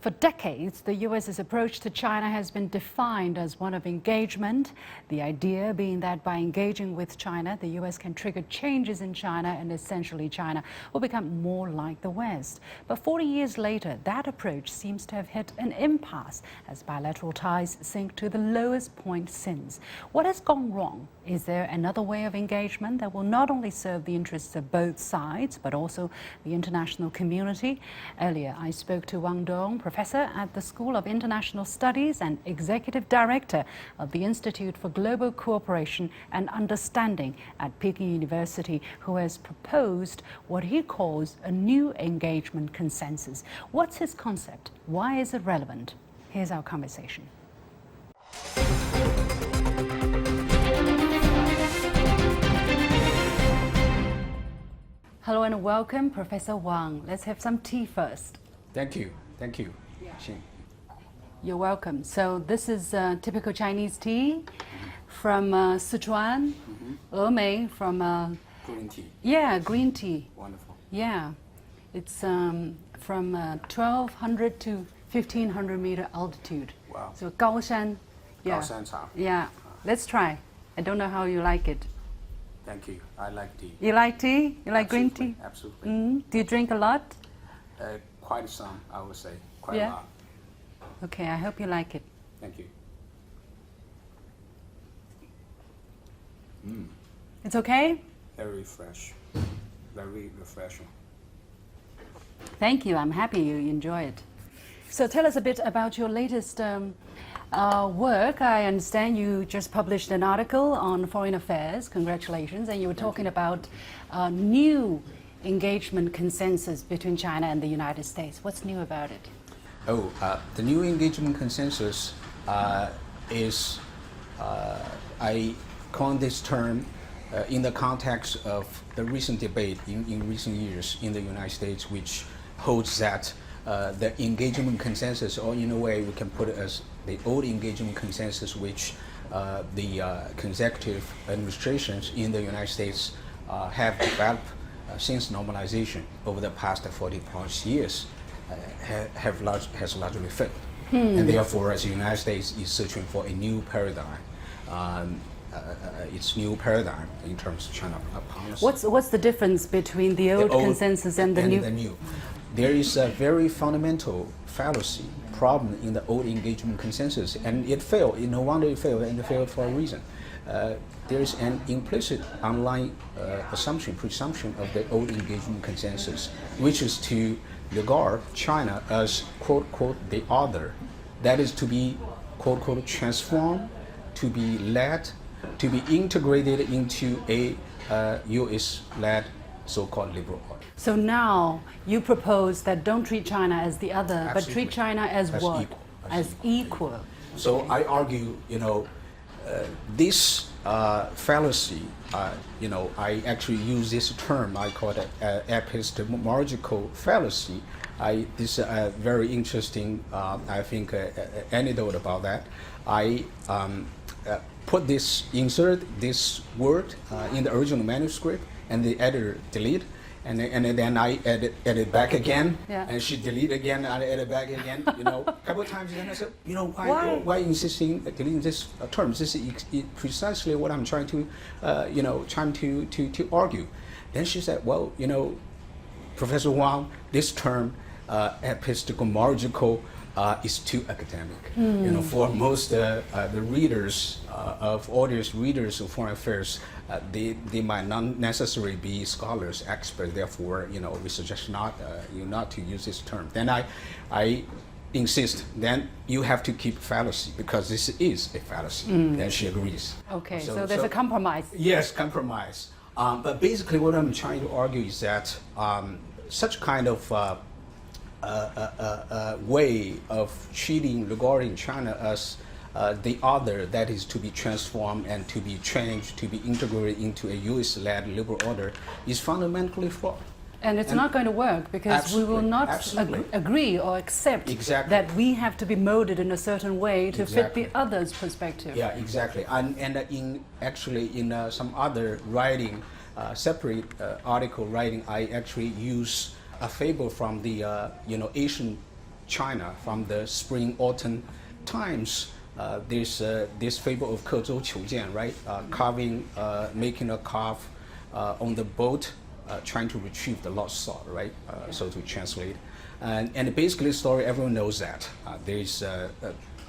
For decades, the U.S.'s approach to China has been defined as one of engagement, the idea being that by engaging with China, the U.S. can trigger changes in China and essentially China will become more like the West. But 40 years later, that approach seems to have hit an impasse as bilateral ties sink to the lowest point since. What has gone wrong? Is there another way of engagement that will not only serve the interests of both sides, but also the international community? Earlier, I spoke to Wang, professor at the School of International Studies and executive director of the Institute for Global Cooperation and Understanding at Peking University, who has proposed what he calls a new engagement consensus. What's his concept? Why is it relevant? Here's our conversation. Hello and welcome, Professor Wang. Let's have some tea first. Thank you. Thank you. You're welcome. So this is typical Chinese tea from Sichuan, Emei from... green tea. Yeah, green tea. Wonderful. Yeah. It's from 1,200 to 1,500 meter altitude. Wow. So Gaoshan. Yeah. Gaoshan cha. Yeah. Let's try. I don't know how you like it. Thank you. I like tea. You like tea? You like green tea? Absolutely. Do you drink a lot? Quite some, I would say. Quite Yeah? a lot. Okay, I hope you like it. Thank you. It's okay? Very fresh. Very refreshing. Thank you. I'm happy you enjoy it. So tell us a bit about your latest work. I understand you just published an article on foreign affairs. Congratulations. And you were talking about new engagement consensus between China and the United States. What's new about it? The new engagement consensus is, I coined this term in the context of the recent debate in recent years in the United States, which holds that the engagement consensus, or in a way we can put it as the old engagement consensus, which the consecutive administrations in the United States have developed since normalization over the past 40+ years, has largely failed. And therefore, as the United States is searching for a new paradigm, its new paradigm in terms of China policy. What's the difference between the old consensus and the new? There is a very fundamental fallacy problem in the old engagement consensus, and it failed. No wonder it failed, and it failed for a reason. There is an implicit underlying presumption of the old engagement consensus, which is to regard China as quote unquote the other, that is to be quote unquote transformed, to be led, to be integrated into a U.S.-led so-called liberal order. So now you propose that don't treat China as the other, Absolutely. but treat China as what? Equal. As equal. So I argue, this fallacy, I actually use this term, I call it epistemological fallacy. This is a very interesting, I think, anecdote about that. I insert this word in the original manuscript, and the editor delete, and then I edit back again, and she delete again, I edit back again, a couple of times. And I said, why insisting deleting this term? This is precisely what I'm trying to, to argue. Then she said, well, Professor Wang, this term, epistemological, is too academic. For most the readers audience readers of foreign affairs, they might not necessarily be scholars, experts. Therefore, we suggest not to use this term. Then I insist. Then you have to keep fallacy because this is a fallacy. Then she agrees. Okay, so there's a compromise. Yes, compromise. But basically, what I'm trying to argue is that such kind of way of treating regarding China as the other, that is to be transformed and to be changed, to be integrated into a U.S.-led liberal order, is fundamentally flawed. And it's not going to work because we will not agree or accept that we have to be molded in a certain way to fit the other's perspective. Yeah, exactly. And in some other writing, separate article writing, I actually use a fable from the Asian China from the spring-autumn times. There's this fable of 刻舟求剑, right? Carving, making a carve on the boat, trying to retrieve the lost sword, right? So to translate. And basically the story, everyone knows that. There's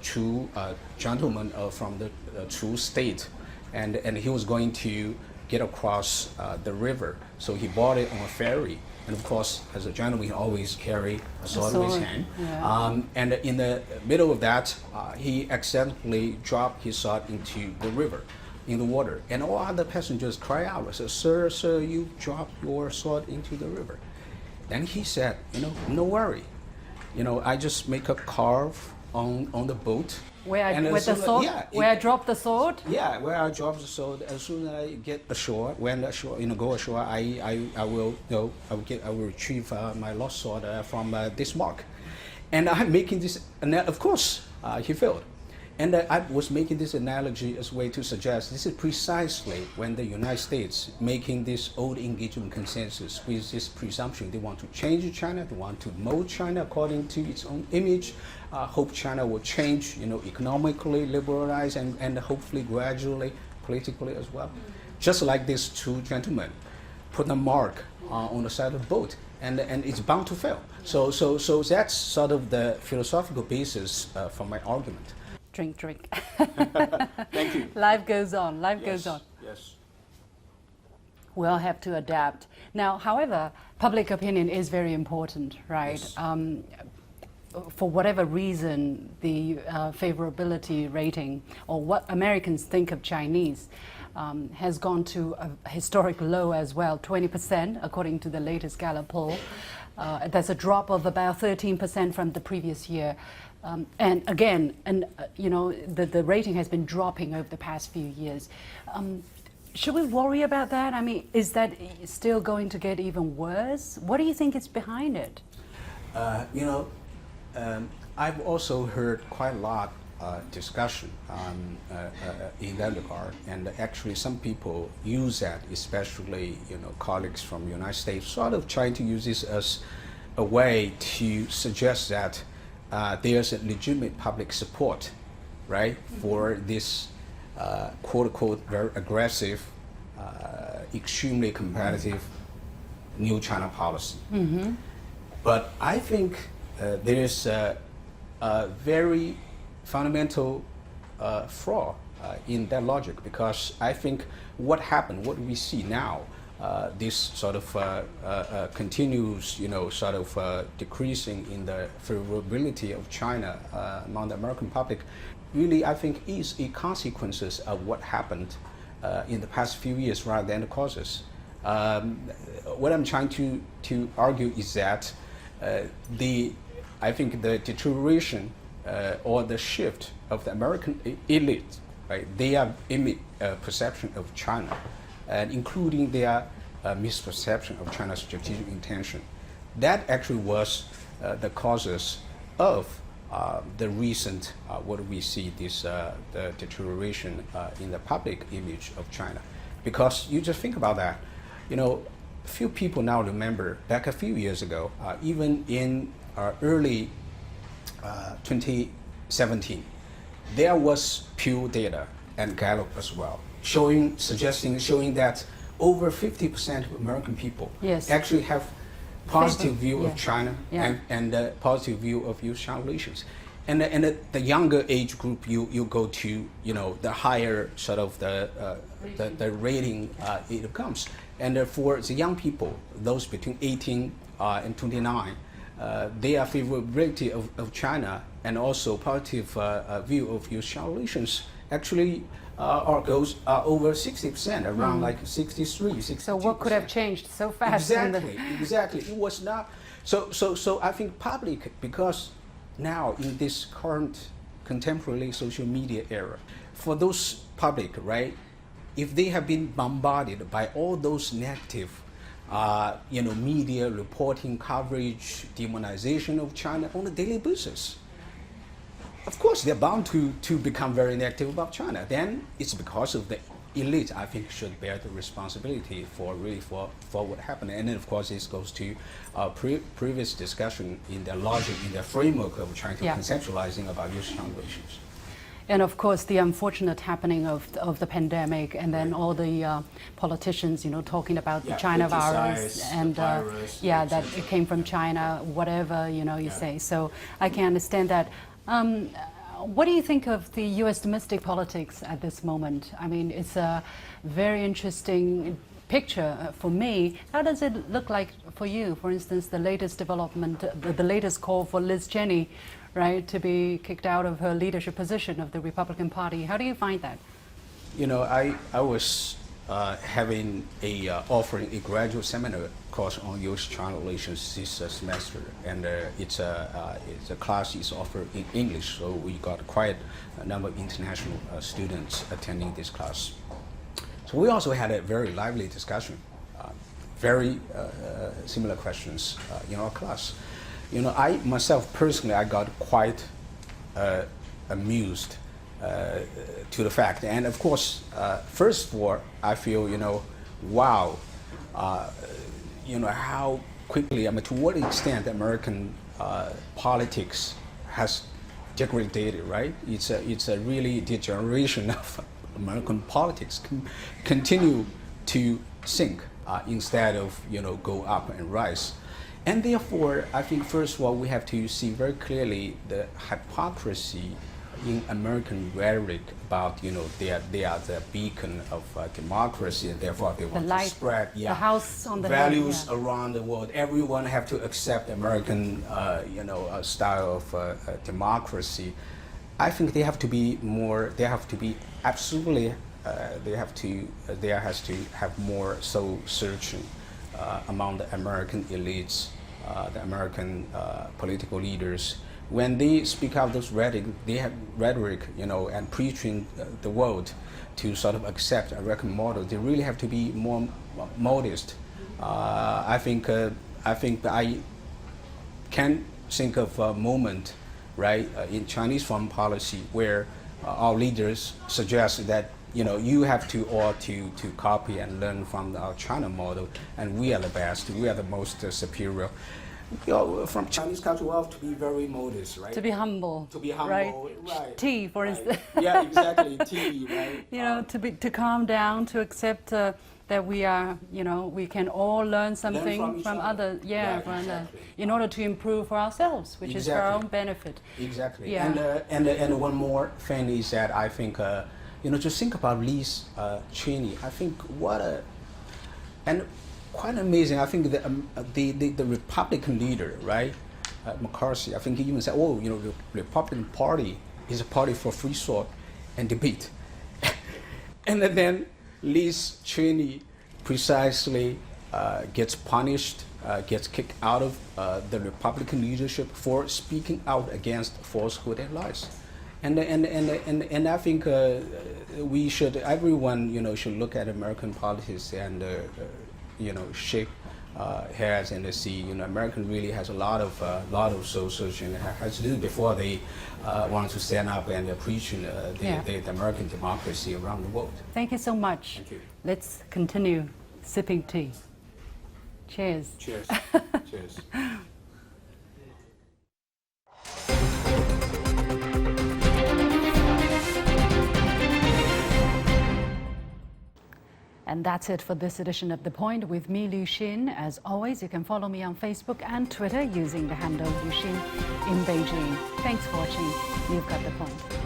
two gentlemen from the Chu state, and he was going to get across the river. So he bought it on a ferry. And of course, as a gentleman, he always carry a sword in his hand. Yeah. And in the middle of that, he accidentally dropped his sword into the river, in the water. And all other passengers cry out, said, sir, you dropped your sword into the river. Then he said, no worry. I just make a carve on the boat. Where I drop the sword? Yeah, where I drop the sword. As soon as I get ashore, when ashore, go ashore, I will retrieve my lost sword from this mark. And I'm making this, of course, he failed. And I was making this analogy as a way to suggest this is precisely when the United States making this old engagement consensus with this presumption they want to change China, they want to mold China according to its own image, hope China will change, economically, liberalize, and hopefully gradually, politically as well. Just like these two gentlemen put a mark on the side of the boat, and it's bound to fail. So that's sort of the philosophical basis for my argument. Drink. Thank you. Life goes on. Goes on. Yes. We all have to adapt. Now, however, public opinion is very important, right? Yes. For whatever reason, the favorability rating, or what Americans think of Chinese, has gone to a historic low as well, 20%, according to the latest Gallup poll. That's a drop of about 13% from the previous year. And again, the rating has been dropping over the past few years. Should we worry about that? I mean, is that still going to get even worse? What do you think is behind it? I've also heard quite a lot discussion in that regard, and actually some people use that, especially colleagues from the United States, sort of trying to use this as a way to suggest that there's a legitimate public support, right, for this quote-unquote very aggressive, extremely competitive new China policy. Mm-hmm. But I think there is a very fundamental flaw in that logic, because I think what we see now, this sort of continues, sort of decreasing in the favorability of China among the American public, really I think is a consequences of what happened in the past few years rather than the causes. What I'm trying to argue is that I think the deterioration or the shift of the American elite, right? Their image perception of China, and including their misperception of China's strategic intention, that actually was the causes of the recent what we see this the deterioration in the public image of China. Because you just think about that, few people now remember back a few years ago, even in early 2017, there was Pew data and Gallup as well, showing that over 50% of American people actually have positive view of China and positive view of U.S.-China relations. And the younger age group, you go to, the higher sort of the rating it comes. And for the young people, those between 18 and 29, their favorability of China and also positive view of U.S.-China relations actually goes over 60%, around like 63, 62%. So what could have changed so fast? Exactly. It was not. So I think public, because now in this current contemporary social media era, for those public, right, if they have been bombarded by all those negative media reporting, coverage, demonization of China on a daily basis, of course they're bound to become very negative about China. Then it's because of the elite, I think, should bear the responsibility for what happened. And then, of course, this goes to our previous discussion in the logic, in the framework of trying to conceptualizing about U.S.-China relations. And of course, the unfortunate happening of the pandemic, and then all the politicians, talking about the China virus, and virus, that it came from China, whatever you say. So I can understand that. What do you think of the U.S. domestic politics at this moment? I mean, it's a very interesting picture for me. How does it look like for you? For instance, the latest development, the latest call for Liz Cheney, right, to be kicked out of her leadership position of the Republican Party. How do you find that? I was offering a graduate seminar course on U.S.-China relations this semester, and it's a class is offered in English, so we got quite a number of international students attending this class. So we also had a very lively discussion, very similar questions in our class. I myself personally, I got quite amused to the fact, and of course, first of all, I feel wow, how quickly, to what extent American politics has degraded, right? It's a really degeneration of American politics continue to sink instead of go up and rise. And therefore, I think first of all, we have to see very clearly the hypocrisy in American rhetoric about they are the beacon of democracy, and therefore they want to spread the house on the values around the world. Everyone have to accept American style of democracy. I think they have to be more. They have to be absolutely. There has to have more soul searching among the American elites, the American political leaders. When they speak out those rhetoric, and preaching the world to sort of accept a American model, they really have to be more modest. I think I can think of a moment, right, in Chinese foreign policy where our leaders suggest that you have to copy and learn from our China model, and we are the best, we are the most superior. From Chinese culture, we have to be very modest, right? To be humble. To be humble, right? Tea, for instance. Yeah, exactly. Tea, right? To calm down, to accept that we are, we can all learn something from others. Yeah, right, exactly. In order to improve for ourselves, which is for our own benefit. Exactly. Yeah. And one more thing is that I think, just think about Liz Cheney. I think quite amazing. I think the Republican leader, right, McCarthy, I think he even said, the Republican Party is a party for free thought and debate. And then Liz Cheney precisely gets punished, gets kicked out of the Republican leadership for speaking out against falsehood and lies. And I think everyone should look at American politics and shake heads and see American really has a lot of soul searching has to do before they want to stand up and preach the American democracy around the world. Thank you so much. Thank you. Let's continue sipping tea. Cheers. Cheers. Cheers. And that's it for this edition of The Point with me, Liu Xin. As always, you can follow me on Facebook and Twitter using the handle Liu Xin in Beijing. Thanks for watching. You've got The Point.